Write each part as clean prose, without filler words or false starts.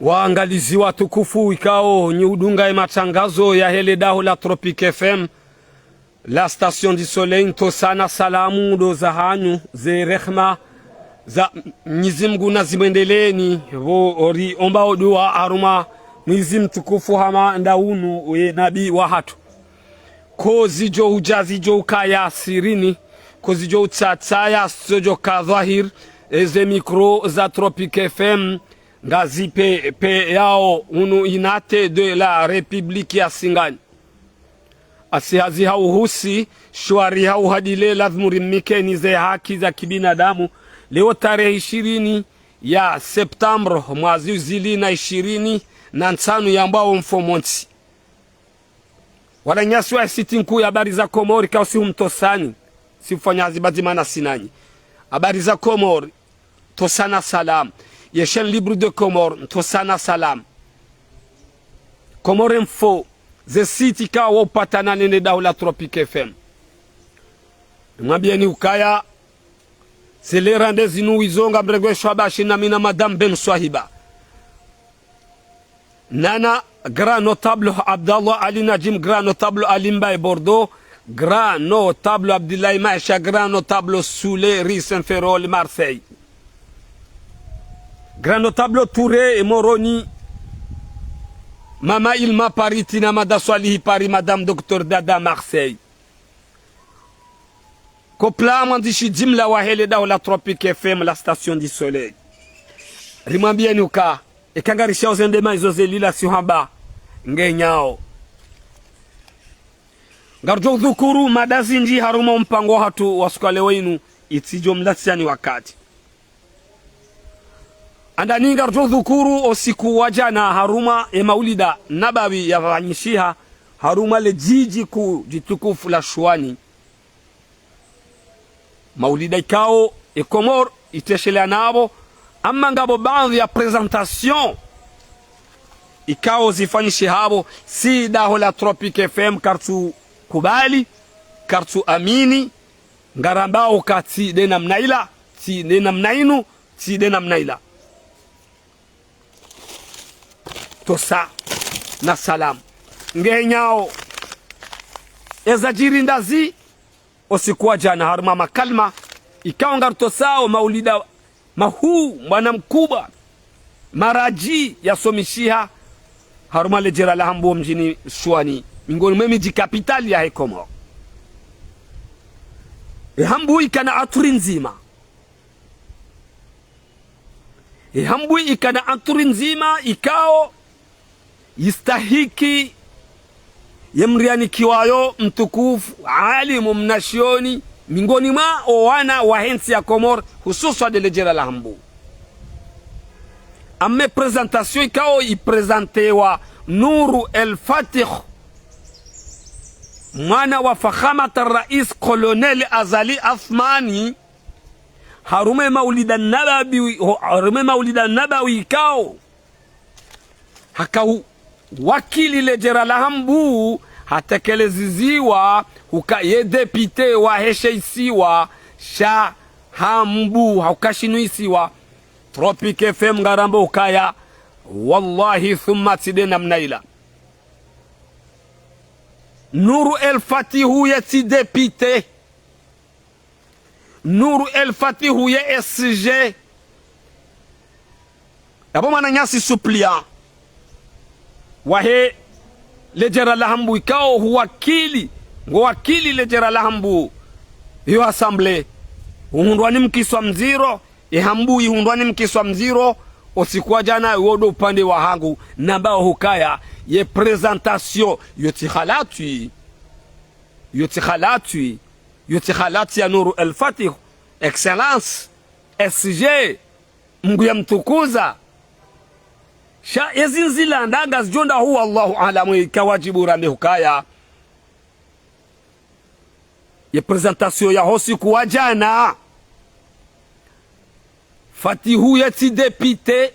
Waangalizi watukufu, ikao ni udunga ya matangazo ya hele daho la Tropique FM, la station du soleil. Nto sana salamu do za hanyu ze rehma za Mwenyezi Mungu na zimwendeleni ori omba odua aruma Mwenyezi mtukufu hama ndaunu we nabii wa hatu ko zijo ujazi jo kaya sirini ko zijo utsataya sojo kadhahir eze mikro za Tropique FM ngazipe pe yao unu inate de la Republique ya Singani asihazi hauhusi shwari hauhadile lazmurimike nize haki za kibinadamu. Leo tarehe 20 ya September mwezi zili na 20 na nsanu ya mbao mfomonsi wala nyasi wa siti nkuu ya habari za Komori kwa si humtosani sifanyazi bazimana sinanyi habari za Komori tosana salam ya chaîne libre de Comore tosana salam Comore Info ze siti ka wopatana nene dahu la Tropique FM mwambieni ukaya sele randezi nu izonga mregwe shwabashi na mina madame Ben Swahiba nana grand notable Abdallah Ali Najim, grand notable Alimba et Bordeaux, grand notable Abdoulaye Maïcha, grand notable Soulé Saint-Ferrol Marseille, grand notable Touré et Moroni, Mama Ilma Paris, Tina Mada Swalihi Paris, Madame Docteur Dada Marseille. Kopla mandishi jimla wahele da la Tropique FM, la station du soleil. Rimambia nuka e kangarisha ozendema izozelila siuhamba ngenyao ngarjo dhukuru madazinji haruma mpango hatu wasukale wenu itijo mlasiani wakati andani ngarjo dhukuru osiku wajana haruma maulida nabawi ya vanyishiha haruma le jiji ku jitukufu la Shwani maulida ikao Komor iteshelea nabo ama ngabo baadhi ya presentation ikao zifanyishi habo si daho la Tropique FM kartu kubali kartu amini ngarambao kati dena mnaila ti dena mnainu ti dena mnaila tosa na salam ngenyao ezajiri ndazi osikuwa jana harma makalma ikao ngarto sao maulida mahu mwana mkubwa maraji ya somishiha haruma lejera la hambu mjini Shwani mingoni memiji kapitali ya Komoro hambu ikana aturi nzima hambu ikana aturi nzima ikao yistahiki yemriani kiwayo mtukufu alimu mnashioni mingoni ma owana wahensi ya Komoro hususa de lejera la hambu amme presentation ikao ipresentewa Nuru El Fatih mwana wa fakhamat rais Colonel Azali Athmani harume maulida nabawi ikao hakau wakili lejera la hambu hatekeleziziwa hukaye depute wa hesheisiwa sha hambu haukashinuisiwa Tropique FM ngarambo ukaya wallahi thumma tidena mnaila Nuru El Fatihu yeti depute Nuru El Fatihu ye SG yabo mananyasi suppliant wahe lejera la hambu ikao huwakili ngowakili lejera la hambu hiyo assemble uhundwani mkiswa mziro hambu ihundwani mkiswa mziro osikuwa jana uodo upande wa hangu nambao hukaya ye presentation yotikhalati ya Nuru El Fatih excellence SG Mungu ya mtukuza sha ezinzila ndaga zijonda huwa Allahu alamu ikawajibu rame hukaya ye presentation ya hosi kuwa jana Fatihu yeti député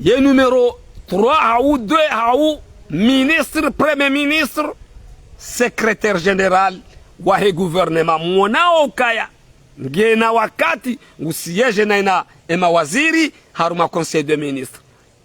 ye numéro 3 ou 2 ou ministre premier ministre secrétaire général wahe gouvernement monao kaya ngena wakati ngusiyeje na ina emawaziri haruma conseil de ministre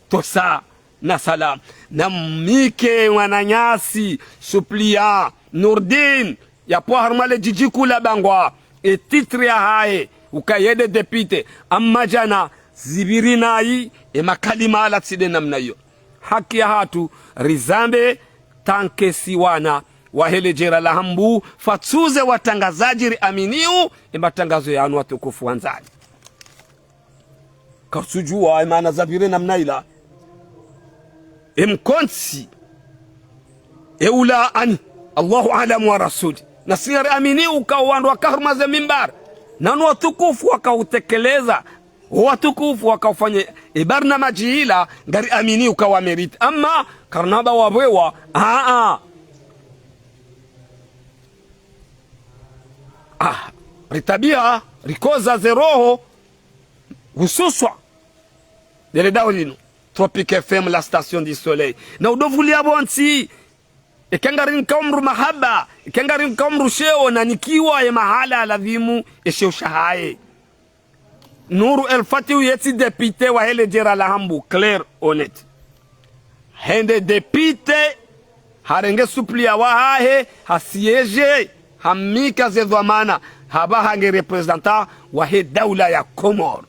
tosa na salam na mike wananyasi suppliant Nurdin ya po haruma le jijiku la bangwa e titre ya hae ukayede depite amma jana zibirinayi e makalima ala tside namna yo haki ya hatu rizambe tanke siwana wahele jera la hambu fatsuze watangazaji aminiu e matangazo ya anu watukufu wanzali kasujua imana zabire namna ila mkonsi eula ani Allahu alam wa rasuli nasiri aminiu ukawandu wakahuruma za mimbar nanu watukufu wakautekeleza watukufu wakaufanya barnamaji hila ngari aminiu ukawameriti ama karnaba wabewa ritabia rikoza zeroho hususwa dele dawlino Tropique FM la station du soleil na udovulia bonsi ikengari nkaumru mahaba ikengari nkaumru sheo na nikiwa ya mahala ladhimu sheo shahaye Nuru El Fatihu yeti depite wa hele jera la hambu clair honnête hende depite harenge suplia wa hahe hasieje hamika zedwamana haba hange representa wa he daula ya Komor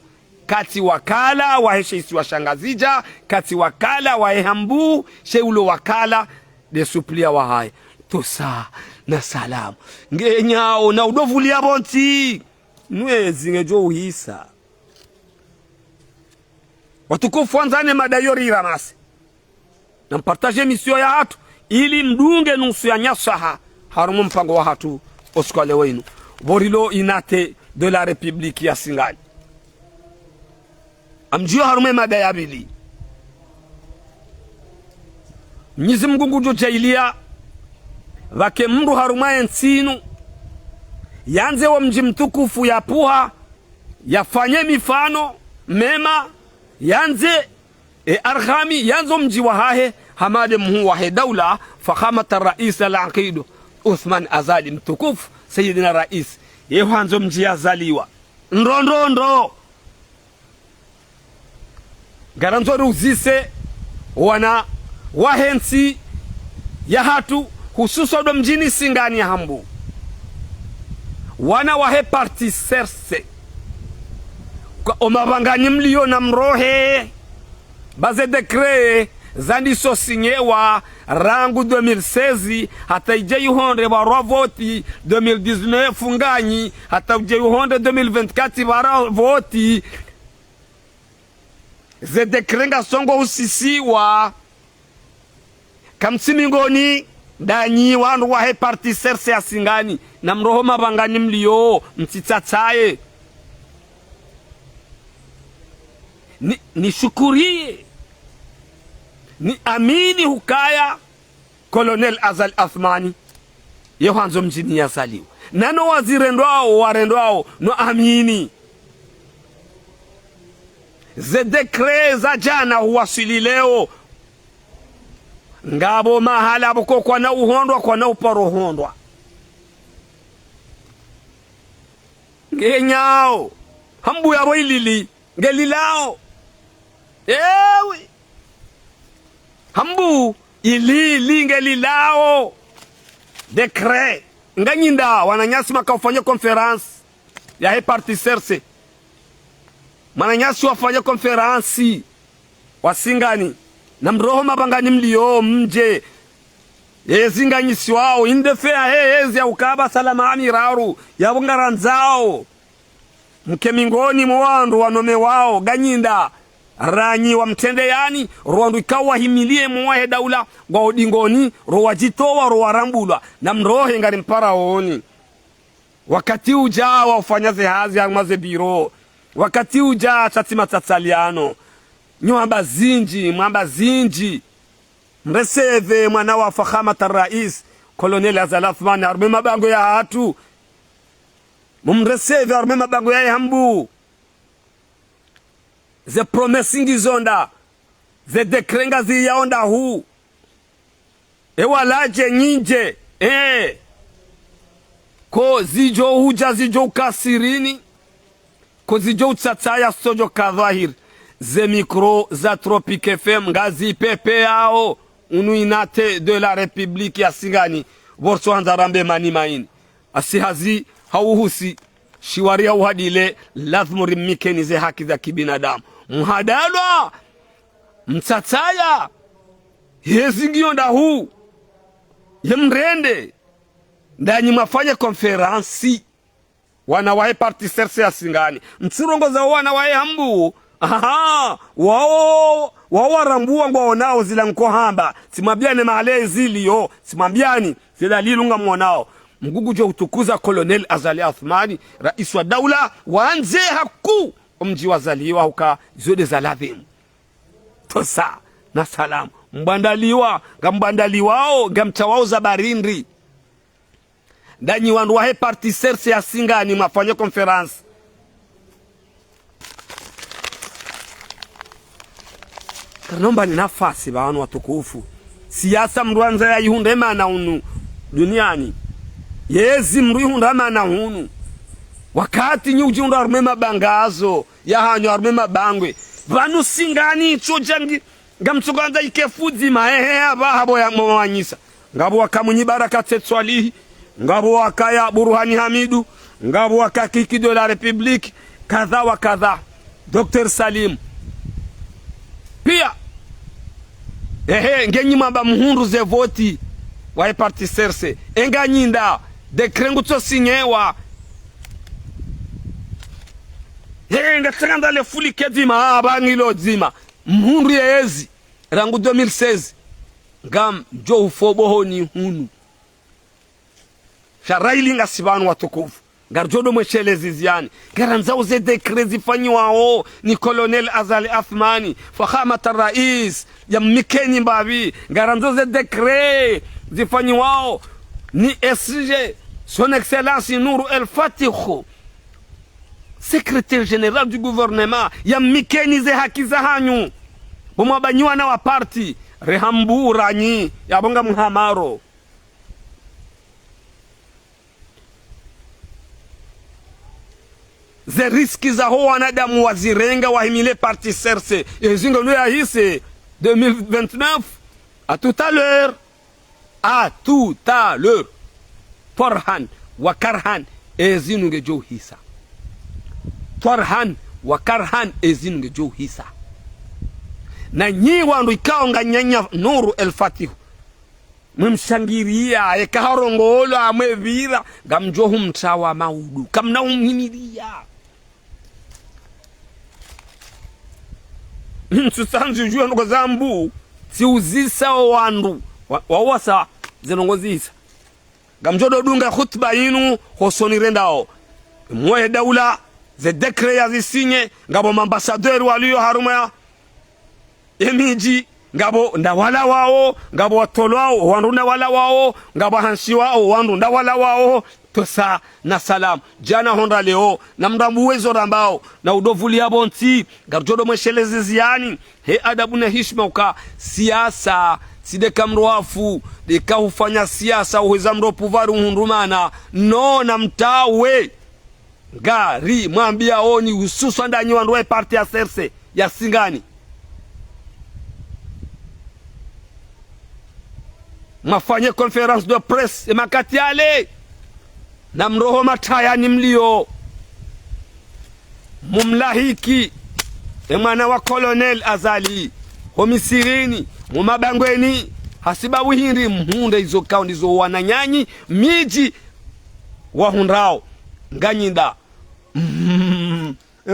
kati wakala wa he sheisi wa shangazija kati wakala wa he hambu sheulo wakala de suplia wa hae tosa na salamu ngenyao na udovulia bonti nwezi ngejo uhisa watukufu wanzane madayori iramase na mpartaje misio ya hatu ili mdunge nusu ya nyasaha harumu mpango wa hatu oskole wenu borilo inate de la republique ya Singani amjio harume madayabili Mwenyezi Mungu ngujo jailia wake mru harumaye nsinu yanze wa mji mtukufu ya puha yafanye mifano mema yanze arhami yanzo mji wa hahe hamade mhu wa he daula fakhamata rais al-aqidu Uthman Azali mtukufu Sayyidina Rais yehanzo mji azaliwa ndondondo garanzo ruzise wana wahensi ya hatu hususo do mjini Singani ya hambu wana wahe parti serse omabangani mlio na mrohe baze dekre zandiso sinyewa rangu 2016 hata ije yuhonde barwa voti 2019 funganyi hata ije yuhonde 2024 barwa voti ze dekre nga songo usisiwa kamsimingoni danyi wandu wahe parti serse ya Singani na mroho mabangani mlio mtitsatsaye ni shukurie ni amini hukaya Colonel Azal Athmani yehanzo mjini ya saliwa nano wazirendwao warendwao no amini ze dekre za jana huwasili leo ngabo mahala buko kwa na uhondwa kwa na uparohondwa ngenyao hambu ya boilili ngelilao ewe hambu ili ngelilao dekre nganyinda wananyasi makafanya conference ya he parti serse mananyasi wafanya conference wasingani na mroho mabangani mlio mje ezinganyisi wao indefea hezi ya ukaba salama amiraru ya bungaranzao mke mingoni mwandu wanome wao ganyinda ranyi wa mtende yani rwandu ikawa himilie mwahe daula gwa udingoni rwajitowa rwarambulwa na mrohe ngari mpara oni wakati ujaa wafanyaze hazi ya maze biro wakati ujaa chatima tatsaliano mwamba zinji mreseve mwana wa fakhamata rais Colonel Azal Athmani arme mabango ya hatu mumreseve arme mabango ya hambu ze promesingi zonda ze dekrenga zi yaonda hu walaje nyinje ko zijo huja zijo kasirini ko zijo utsataya sojo kadhahir ze mikro za Tropique FM ngazi pepe yao unuinate de la Republique ya Singani borso hanzarambe mani maini asihazi hauhusi shiwaria uhadile lazima rimikeni ze haki za kibinadamu mhadalwa mtsataya yezingiyo ndahu yemrende ndanyi mafanya konferansi wanawae parti serse ya Singani mtsurongo za wanawae hambu wao warambua ngwa onao zila nkohamba simambiane maale ziliyo simambiani zila lilunga mwanao mgugu jo utukuza Colonel Azali Athmani rais wa daula waanze haku mji wazaliwa huka zode za ladhimu tosa na salamu mbandaliwa gambandaliwao gamtawao za barindri ndanyi wandu wahe parti serse ya Singani mafanya konferansi kanomba ni nafasi banu watukufu siasa mruanza ya ihunde mana unu duniani yezi mruihunda mana hunu wakati nyuji unda armema bangazo ya hanyo armema bangwe banu Singani icho jangi gamtsuganza ikefuzi maehe abahabo ya mwanyisa ngabo wakamunyi baraka tetswalihi ngabo wakaya Burhani Hamidu ngabo wakakiki de la Republique kadha wa kadha Dr. Salim pia ngenyi mamba muhundu ze voti wa parti serse enganyinda dekrengu to sinyewa ngatsanga le fuli kedima abangilo dzima muhundu yezi rangu 2016 ngam jo ufobo honi hunu sharailinga sibanu watukufu garjodo mweshelezi ziani garanzao ze dekrezi fanyiwao ni Colonel Azali Athmani fakhamata rais ya mikeni mbavi garanzao ze dekre zifanyiwao ni SG son excellence Nourou El Fatikh secrétaire général du gouvernement ya mikeni ze haki za hanyu bomwabanywa na wa parti rehambura nyi yabonga mhamaro ze riski za ho wanadamu wazirenga wahimile parti serse yezinga no yahise 2029 à tout à l'heure Torhan wa Karhan ezinunge jo hisa Torhan wa Karhan ezinunge jo hisa na nyi wandu ikaonga nyanya Nourou El Fatikh mumshangiria ekaharongolo amwevira gamjohu mtawa maudu kamna umhimiria nsusanzu juwa nuko zambu si uzisa wandu wawasa zinongozisa gamjodo dunga khutba yinu hosoni rendao mwe daula ze dekre ya zisinye ngabo mambasadeur waliyo haruma ya emiji ngabo ndawala wao ngabo watolwao wandu ndawala wao ngabo hanshi wao wandu ndawala wao tosa na salam jana honda leo na mrambu wezo rambao na udovuli ya bonti garjodo mweshelezi ziani he adabu na hishma uka siasa sideka mroafu deka ufanya siasa uweza mro puvaru hundumana no na mtawe gari mwambia oni hususa ndanyi wandu wa parti ya serse ya Singani mafanye conference de presse makati yale na mroho mataya ni mlio mumlahiki mwana wa Colonel Azali homisirini mumabangweni hasiba wihiri mhunde izo kao ndizo wananyanyi miji wahundrao nganyinda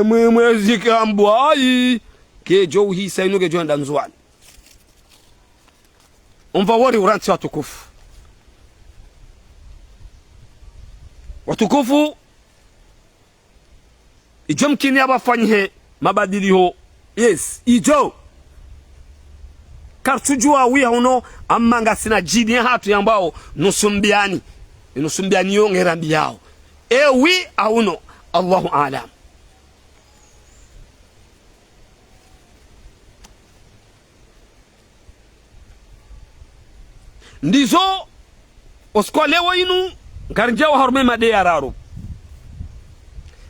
mwezi kambwai kejo uhisa inuge joanda nzwani umfawori uranti watukufu ijo mkini abafanyhe mabadiliho yes ijo kartujua wia uno amanga sina jini hatu yambao nusumbiani yongerambi yao ewi auno Allahu alam ndizo osikolewa inu ngarjao harume made yararo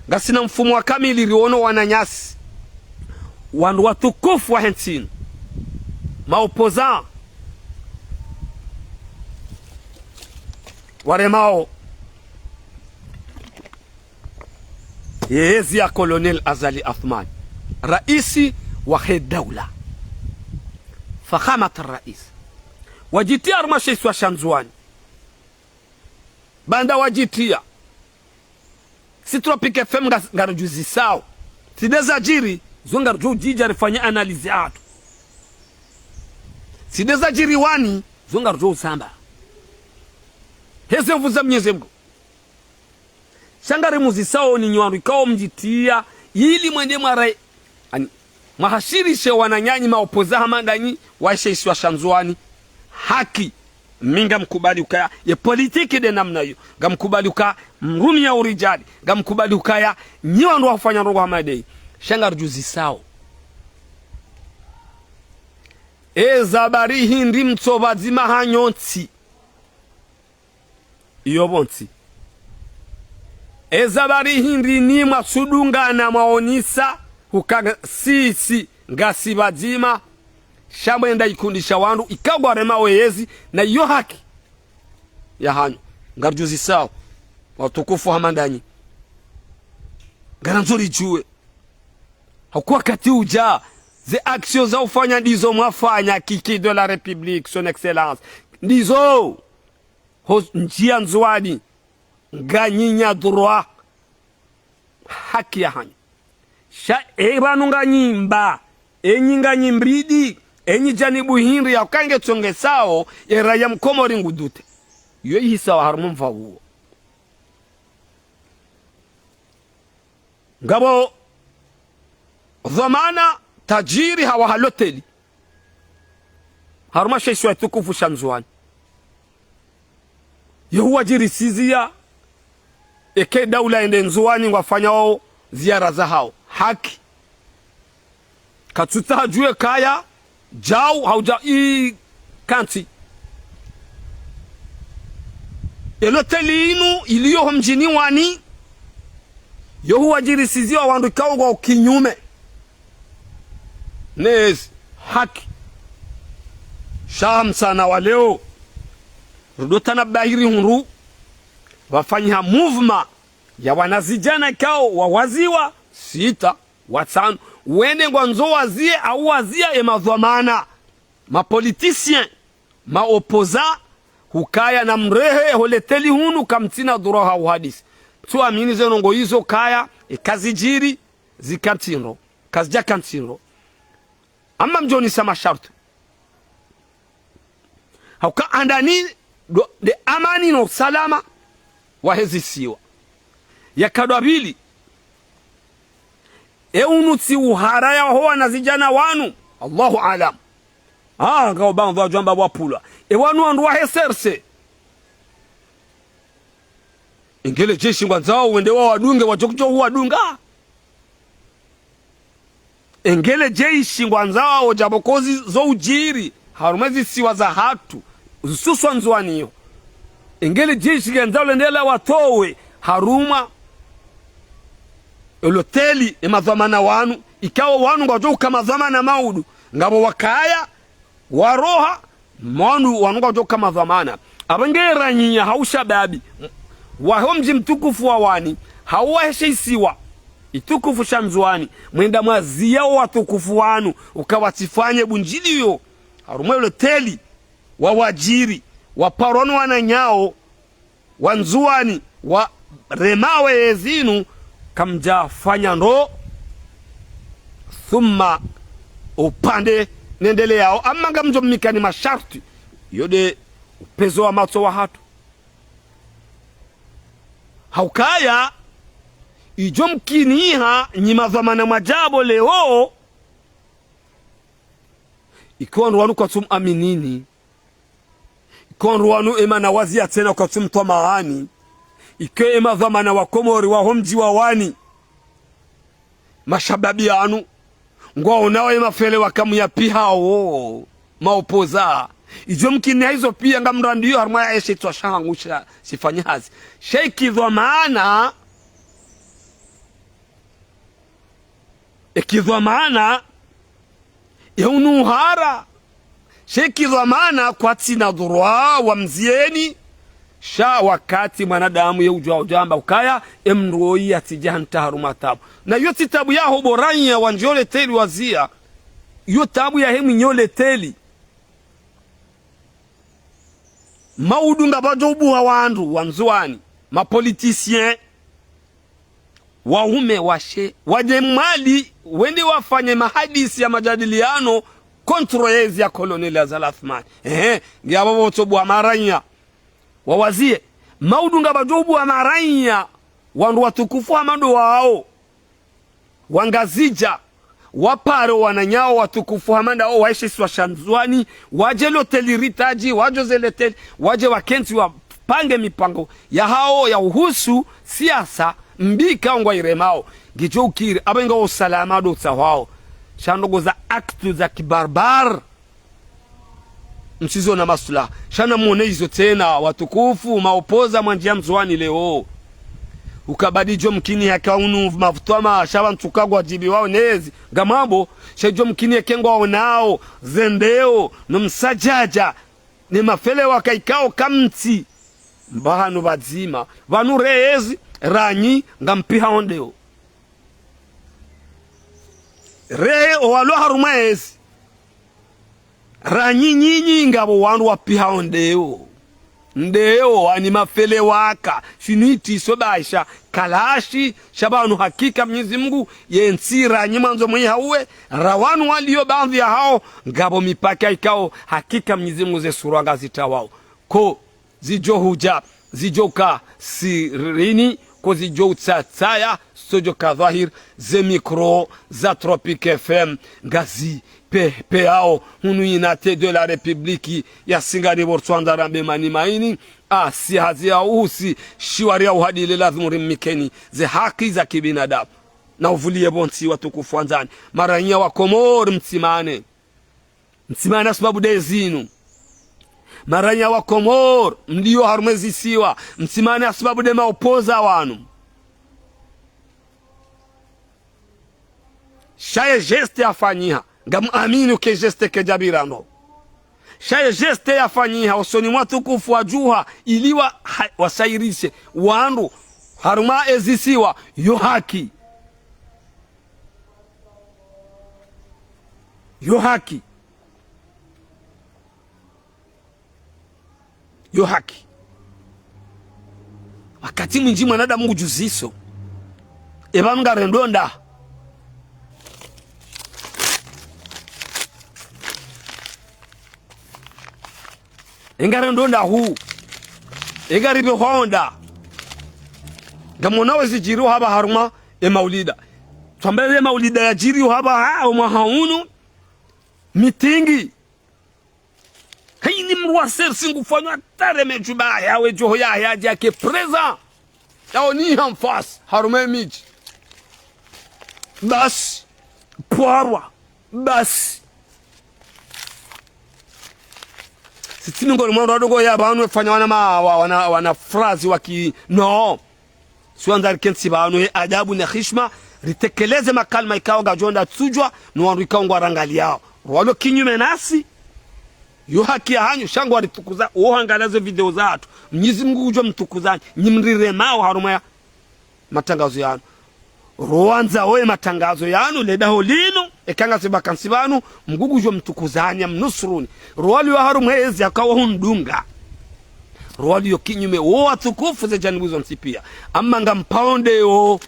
ngasina mfumo wa kamili riono wananyasi wandu watukufu wa hensini maopoza waremao yezi ya Colonel Azali Athman raisi wa daula fakhamat rais wajitia armashaisi wa Shanzuani banda wajitia si Tropique FM ngarujuzi sao sideza jiri zonga rjo jija rifanya analizi atu sideza jiri wani zonga rjo usamba heze mvuza Mwenyezi Mungu shangare muzisao ni nywandu ikao mjitia ili mwende mwarai mahashirishe wananyanyi maopoza hamandanyi waishaisi wa Shanzuani haki minga mkubali ukaya ye politiki de namna hiyo gamkubali ukaya mrumi ya urijali gamkubali ukaya nyiwandu wafanya rongo hamadei shangar juzi sao zabari hindi mtsobazima hanyonsi iyo bonsi zabari hindi ni masudungana maonisa ukaga sisi ngasi bazima shamwe nda ikundisha wandu ikagwa rema weyezi na iyo haki ya hanyo ngarjuzi sao watukufu hamandanyi garanzuri juwe hakuwa kati uja ze aksio za ufanya ndizo mwafanya kiki de la République son excellence ndizo njia nzwani nganyinya droit haki ya hanyo sha ebanu nganyimba enyinga nyimbridi enyi janibu hindi ya kange tonge sao ya raya mkomori ngudute yo hisa wa harumu mfawo ngabo dhamana tajiri hawa haloteli haruma shaisi wa tukufu Shanzuani yehuwa jiri sizia eke daula ende Nzuani wafanya wao ziara za hao haki katuta hajue kaya jau hauja kanti eloteli inu iliyo mjini wani yohu wajirisizia wandu kwa kinyume nezi haki shamsa wa leo rudotana bahiri hunru wafanya movement ya wanazijana kao wawaziwa sita watano wene gwanzo wazie au wazia emadhamana mapoliticien maopoza hukaya na mrehe holeteli hunu kamtina duroha uhadisi tu amini zenongo hizo kaya kazijiri zikantino kazija kantino ama mjoni sama shartu hauka andani de amani no salama wahezi siwa ya kadwabili unuti uharaya hoa na zijana wanu Allahu alam ngao bandu wa jamba wapula wanu andu waheserse ingele jeshi ngwanzao wende wa wadunge wajokujo huwa dunga ingele jeshi ngwanzao jabokozi zo ujiri harumezi siwa za hatu ususwa Nzuani hiyo ingele jeshi ngwanzao lendela watowe haruma eloteli emadhamana wanu ikawa wanu ngwajo kama dhamana maudu ngabo wakaya waroha manu wanu ngwajo kama dhamana abangera nyinya haushababi wahomji mtukufu wa wani hawaheshiwa itukufu Shanzuani mwenda mwazia watukufu wanu ukawatifanye bunjiliyo harumwe eloteli wa wajiri wa parono wananyao wa Nzuani wa remawe yezinu kamja fanya ndo thumma upande nendele yao ama ngamjo mikani masharti yode upezo wa mato wa hatu haukaya ijo mkiniha nyima dhamana majabo leo ikiwa nruwanu kwa tum aminini ikiwa nruwanu emana wazia tena kwa tum tomaani ike ema dhamana wa Komori wa homji wa wani mashababi anu ngwa unawe mafele wakamu ya pihao maopoza ijo mkini hizo pia ngamrandio harma eshe twashangusha sifanyazi sheiki dhamana ikidhamana yaunuhara sheiki dhamana kwa tina dhurwa wa mzieni sha wakati mwanadamu yeujwa ujamba ukaya emroi atijahan taharuma tabu na yoti tabu yaho boranya wanjole teli wazia yo tabu ya hemu nyole teli maudunga bajobu wa wandu wanzuani mapolitisien waume washe waje mali wende wafanye mahadisi ya majadiliano kontroezi ya koloneli Azalathmani ngiyabo botobu wa maranya wawazie maudunga bajobu wa maranya wandu watukufu amado wao wangazija waparo wananyao watukufu hamanda o waishi swashanzwani waje loteli ritaji waje zeleteli waje wakenzi wapange mipango ya hao ya uhusu siasa mbika ngwa iremao gijo ukiri abenga usalama do tsawao shandogo za aktu za kibarbar msizo na masula shana muone hizo tena watukufu maopoza mwanjia mzwani leo ukabadijo mkini hakaunu mavutama shaba ntukagwa jibi wao nezi gamambo shejo mkini kengwa onao zendeo no msajaja ni mafele wakaikao kamti mbahanu bazima vanu reezi ranyi ngampiha ondeo re owalo harumaezi ranyi nyinyi ngabo wandu wapiha ondeo ndeo ani mafele waka finiti sobaisha kalashi shabanu hakika Mwenyezi Mungu yensira nyimanzo mwenye hauwe rawanu walio baadhi ya hao ngabo mipaka ikao hakika Mwenyezi Mungu ze suranga zitawao ko zijo huja zijoka sirini ko zijo tsaya sojo kadhahir ze mikro za Tropique FM ngazi pe ao hunu inate de la Republiki ya Singani Botswana rambe mani maini si hazi ya uhusi shiwari ya uhadili lazimu rimikeni ze haki za kibinadamu na uvulie bonti watukufu wanzani maranya wa Komoro mtimane sababu dezinu maranya wa Komoro mlio harumezi siwa mtimane sababu de maopoza wanu shaye geste afanyiha ngam aminu ke geste ke jabirano shaye geste yafanyiha usoni mwatukufu wajuha iliwa wasairishe wandu haruma ezisiwa yo haki wakati mwinji mwanadamu ujuziso ebanga rendonda engare ndonda hu egari be honda gamona wezi jiru haba haruma maulida twambele maulida ya jiru haba hao mahaunu mitingi hayini mruaser singu fanywa tare mejuba yawe joho ya yaji yake preza yao ni hamfas haruma miji bas poarwa bas sitini ngoni mwana wadogo ya banu fanya wana frazi waki no suanzari kensi banu adabu na heshima ritekeleze makalma ikawa gajonda tsujwa no wandu ikawa ngwarangali yao walo kinyume nasi yo haki ya hanyu shangwa ritukuza ohangalaze video zatu Mwenyezi Mungu ujwa mtukuzani nyimrire mao haruma ya matangazo yanu Rwanza oe matangazo yanu ledaho lino ekanga sebakansi banu mgugu jo mtukuzanya mnusuruni rwali wa haru mwezi akawa hundunga rwali yo kinyume wo watukufu ze janibuzo nsipia ama nga mpaonde yo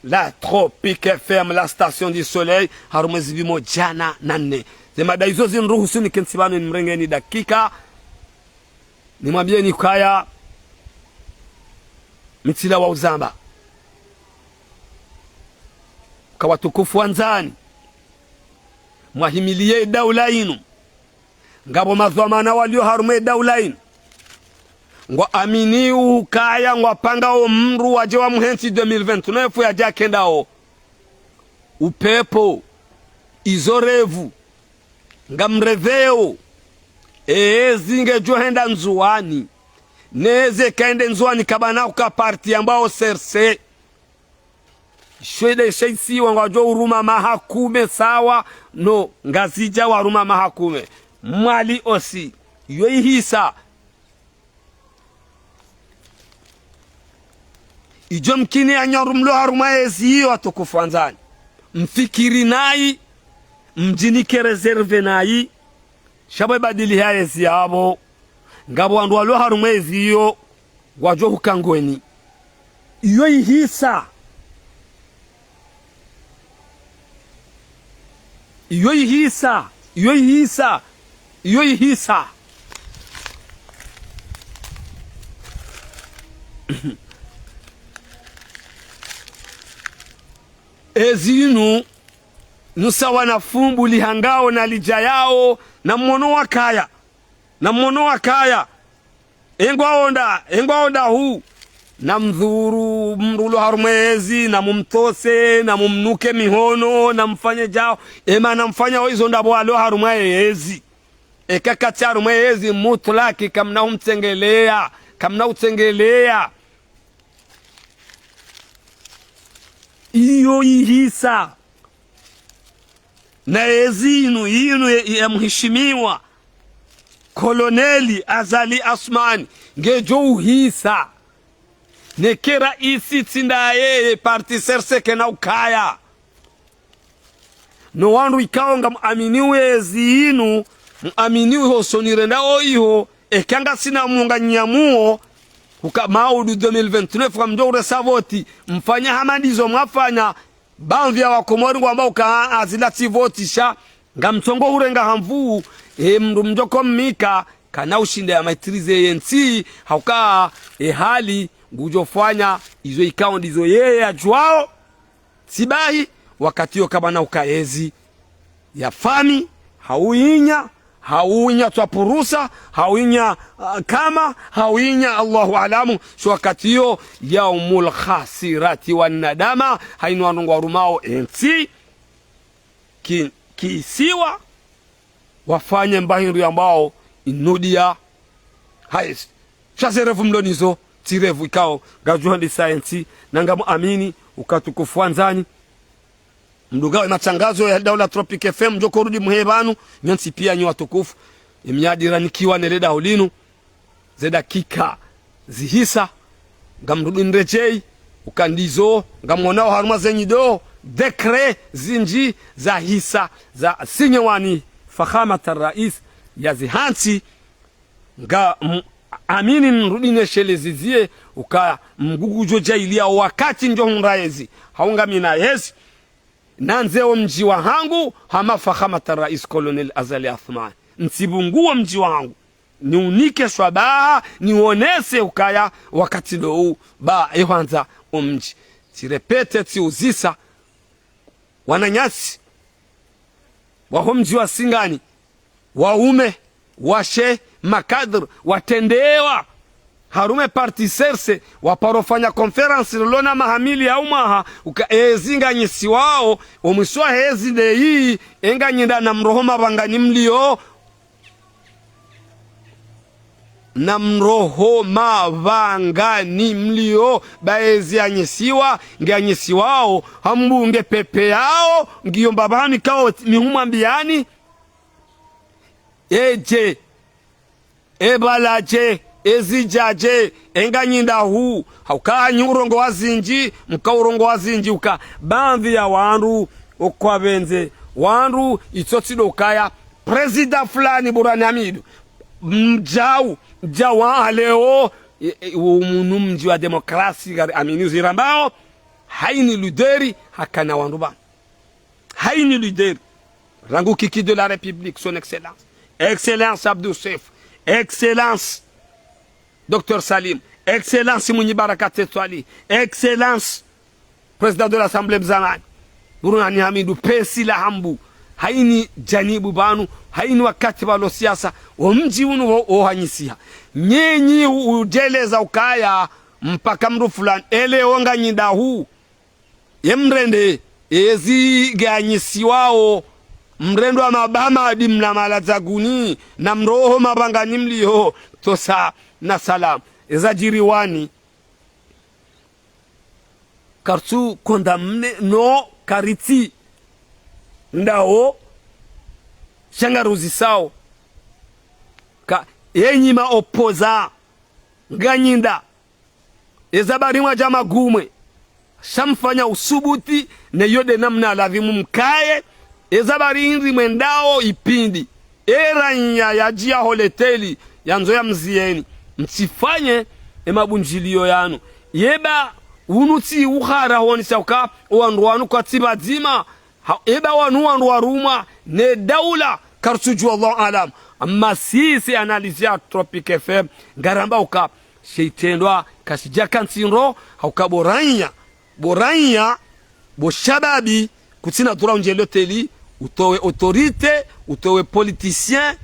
la Tropique FM la station du soleil haru mwezi bimo jana nane zema daizo zinruhu suni kensibanu ni mrengeni dakika ni mwambie ni kaya mitila wa uzamba kwa watukufu wanzani mwahimilie daula inu ngabo mazwamana walio harume daula inu ngwa aminiu kaya ngwa panga o mru waje wa muhensi 2029 ya jakenda o upepo izorevu ngamreveo zinge johenda nzuani neze kaende nzuani kabana uka parti ambao serse shwede shaisi wangajo uruma mahakume sawa no ngazija waruma mahakume mwali osi yoi hisa ijo mkini anyorumlo haruma ezi hiyo atokufanzani mfikiri nai mjinike reserve nai shabe badili ya ezi yabo ngabo wandu walo haruma ezi hiyo wajo hukangweni yoi hisa yoi hisa yoi hisa yoi hisa ezinu nusawa na fumbu lihangao na lijayao na mwono wa kaya engwaonda huu na mdhuru mrulo harumezi na mumtose na mumnuke mihono na mfanye jao ema na mfanya hizo ndabo alo harumezi ekakati harumezi mutlaki kamna umtengelea iyo ihisa na ezinu ya mheshimiwa Koloneli Azali Asmani ngejo uhisa nekera isi tsindaye parti serseke na ukaya no wandu ikaonga muaminiwe ezinu muaminiwe hosonirenda oiho ekanga sina munga nyamuo uka maudu 2029 kwa mjore savoti mfanya hamadizo mwafanya banvya wa Komori kwa mbao ka azilati votisha nga mtongo hurenga hamvu mndu mjoko mmika kana ushinde ya maitrize yensi hauka hali ngujofanya izo ikao ndizo yeye ajuao sibahi wakati yo kabana ukaezi ya fami hauinya twapurusa hauinya kama hauinya Allahu alamu so wakati yo yaumul khasirati wan nadama hainu wanungu warumao ensi kisiwa wafanye mbahindu ambao inudia haisi chaserefu mlonizo tirevu ikao gajuhandi science nanga muamini ukatukufuanzani mdugawe matangazo ya Daula Tropic FM njoko rudi muhebanu nyansi pia nyi watukufu imyadira nikiwa neleda ulinu zeda kika zihisa ngamrudu nrejei ukandizo ngamonao haruma zenyido dekre zinji za hisa za sinyewani fakhamata rais ya zihansi nga amini nrudine shelezizie uka mgugujo jailia wakati njo hunraezi haunga mina yezi nanzeo mji wa hangu hama fakhamata rais Kolonel Azali Athmani nsibunguwa mji wa hangu niunike shwabaha niwonese ukaya wakati lou ba ewanza umji tirepete tiuzisa wananyasi waho mji wa Singani waume washe makadr watendewa harume parti serse waparofanya conference lona mahamili ya umaha ukaezinga nyisi wao omwiswa hezi de hii enga nyinda na mrohoma bangani mlio na mrohoma bangani mlio baezi anyesiwa nge anyesiwao hambunge pepe yao ngiyomba bani kao mihuma mbiani eje ebalaje ezijaje enga nyinda huu hauka nyurongo wazinji mkaurongo wazinji uka bamvi ya wandu okwa benze wandu itotsido ukaya presida fulani Burani Hamidu mjawa leo umunu mji wa demokrasi gari aminu zirambao haini lideri hakana wandu ba haini lideri rangu kiki de la République son excellence Abdou Seif excellence Dr Salim excellence Munyi Barakat Twali excellence président de l'Assemblée Mzanani Burani Hamidu pesi la hambu haini janibu banu haini wakati walo siasa wa mji unu ohanyisiha nyenyi ujeleza ukaya mpaka mru fulani ele onga nyinda huu yemrende ezi ganyisi wao mrendo wa mabama adi mna malazaguni na mroho mabangani mliho tosa na salam ezajiriwani kartu kondamne no kariti ndao shangaruzi sao ka yenyima opoza nganyinda ezabari mwa jama gumwe shamfanya usubuti ne yode namna lavimu mkaye ezabari inri mwendao ipindi eranya yajia holeteli yanzo ya mzieni msifanye emabunjilio yanu yeba unuti uhara honi sauka wanruanu kwa tibadima eba wanu waruma ne daula karsuju Allah alam amma sisi analizia Tropic FM garamba uka sheitendwa kasija kansinro hauka boranya bo shababi kutina dura unjelo teli utowe autorite utowe politicien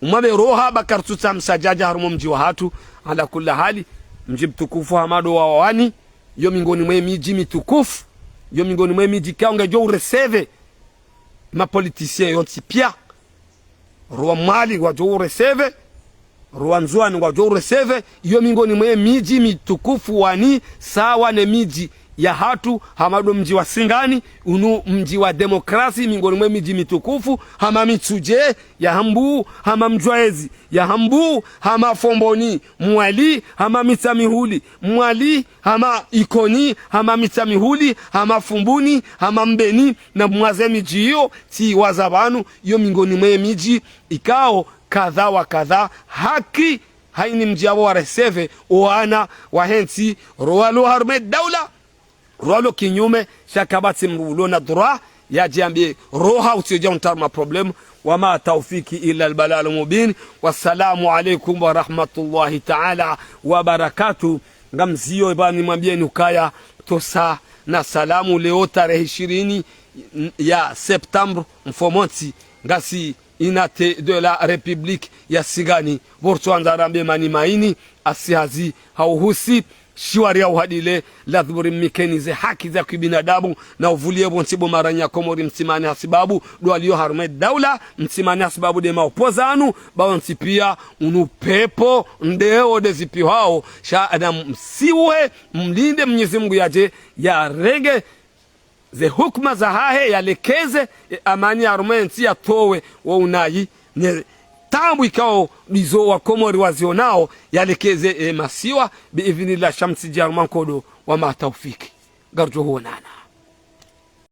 umabe roha bakartuta msajaja harumo mji wa hatu ala kula hali mji mtukufu Hamado wa wani yo mingoni mwe miji mitukufu yo mingoni mwe miji kaunga jo ureseve ma politicien yonti pia roa mali wa jo ureseve roa nzuani wa jo ureseve yo mingoni mwe miji mitukufu wani sawa ne miji ya hatu Hamado mji wa Singani unu mji wa demokrasi mingoni mwe miji mitukufu hama mitsuje ya hambu hama mjwaezi ya hambu hama fomboni mwali hama mitsamihuli mwali hama ikoni hama mitsamihuli hama fumbuni hama mbeni na mwaze miji hiyo ti wazabanu yo mingoni mwe miji ikao kadha wa kadha haki haini mji abo wa reseve oana wahensi roalo harme daula roalo kinyume shakabati mrulo na dura ya jiambie roha usioja untarma problem wama taufiki illa albalal mubin wassalamu alaikum wa rahmatullahi ta'ala wa barakatuh ngamzio ibani mwambie nukaya tosa na salamu leo tarehe 20 ya Septembre mfomonti ngasi inate de la République ya Sigani borto anzarambe mani maini asihazi hauhusi shiwari ya uhadile ladhuri mikenize haki za kibinadamu na uvulie bonsibo maranya komori msimani hasibabu dualio harume daula msimani hasibabu de maopozanu bawansi pia unupepo ndeo de zipi hao na msiwe mlinde Mwenyezi Mungu yaje ya rege ze hukma za hahe ya lekeze amani harume nsi ya towe wa unayi ne tambu ikao nizo wa komori wazionao yalekeze masiwa biivnillah shamsi jarman kodo wa ma taufiki garjo huonana.